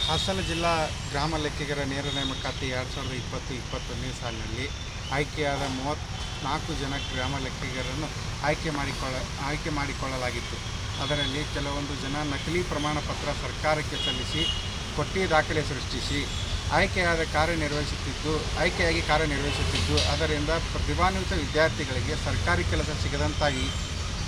ಹಾಸನ ಜಿಲ್ಲಾ ಗ್ರಾಮ ಲೆಕ್ಕಿಗರ ನೇರ ನೇಮಕಾತಿ 2020-21ನೇ ಸಾಲಿನಲ್ಲಿ ಆಯ್ಕೆಯಾದ 34 ಜನ ಗ್ರಾಮ ಲೆಕ್ಕಿಗರನ್ನು ಆಯ್ಕೆ ಮಾಡಿಕೊಳ್ಳಲಾಗಿತ್ತು. ಅದರಲ್ಲಿ ಕೆಲವೊಂದು ಜನ ನಕಲಿ ಪ್ರಮಾಣ ಪತ್ರ ಸರ್ಕಾರಕ್ಕೆ ಸಲ್ಲಿಸಿ ಕೊಟ್ಟಿ ದಾಖಲೆ ಸೃಷ್ಟಿಸಿ ಆಯ್ಕೆಯಾಗಿ ಕಾರ್ಯನಿರ್ವಹಿಸುತ್ತಿದ್ದು ಅದರಿಂದ ಪ್ರತಿಭಾನ್ವಿತ ವಿದ್ಯಾರ್ಥಿಗಳಿಗೆ ಸರ್ಕಾರಿ ಕೆಲಸ ಸಿಗದಂತಾಗಿ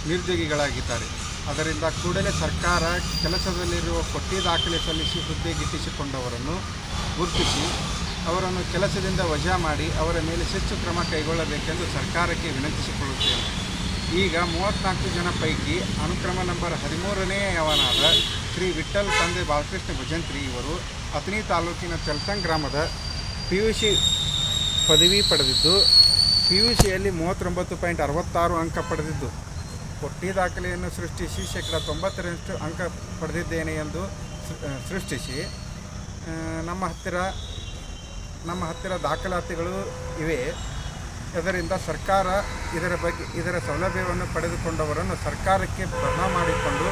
ನಿರುದ್ಯೋಗಿಗಳಾಗಿದ್ದಾರೆ. ಅದರಿಂದ ಕೂಡಲೇ ಸರ್ಕಾರ ಕೆಲಸದಲ್ಲಿರುವ ಕೊಟ್ಟಿ ದಾಖಲೆ ಸಲ್ಲಿಸಿ ಹುದ್ದೆ ಗಿಟ್ಟಿಸಿಕೊಂಡವರನ್ನು ಗುರುತಿಸಿ ಅವರನ್ನು ಕೆಲಸದಿಂದ ವಜಾ ಮಾಡಿ ಅವರ ಮೇಲೆ ಶಿಸ್ತು ಕ್ರಮ ಕೈಗೊಳ್ಳಬೇಕೆಂದು ಸರ್ಕಾರಕ್ಕೆ ವಿನಂತಿಸಿಕೊಳ್ಳುತ್ತೇನೆ. ಈಗ 34 ಜನ ಪೈಕಿ ಅನುಕ್ರಮ ನಂಬರ್ 13ನೇಯವನಾದ ಶ್ರೀ ವಿಠ್ಠಲ್ ತಂದೆ ಬಾಲಕೃಷ್ಣ ಭಜಂತ್ರಿ ಇವರು ಅಥಣಿ ತಾಲೂಕಿನ ತೆಲಸಂಗ ಗ್ರಾಮದ PUC ಪದವಿ ಪಡೆದಿದ್ದು PUCಯಲ್ಲಿ 39.66 ಅಂಕ ಪಡೆದಿದ್ದು ಕೊಟ್ಟಿ ದಾಖಲೆಯನ್ನು ಸೃಷ್ಟಿಸಿ 90% ಅಂಕ ಪಡೆದಿದ್ದೇನೆ ಎಂದು ಸೃಷ್ಟಿಸಿ ನಮ್ಮ ಹತ್ತಿರ ದಾಖಲಾತಿಗಳು ಇವೆ. ಇದರಿಂದ ಸರ್ಕಾರ ಇದರ ಸೌಲಭ್ಯವನ್ನು ಪಡೆದುಕೊಂಡವರನ್ನು ಸರ್ಕಾರಕ್ಕೆ ಬರಮಾಡಿಕೊಂಡು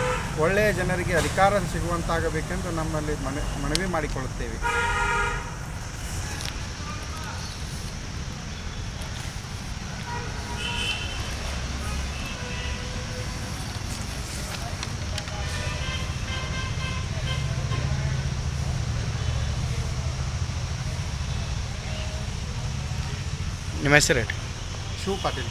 ಒಳ್ಳೆಯ ಜನರಿಗೆ ಅಧಿಕಾರ ಸಿಗುವಂತಾಗಬೇಕೆಂದು ನಮ್ಮಲ್ಲಿ ಮನವಿ ಮಾಡಿಕೊಳ್ಳುತ್ತೇವೆ. ನಿಮ್ಮ ಹೆಸರು ಹೇಳಿ. ಶಿವ ಪಾಟೀಲ್.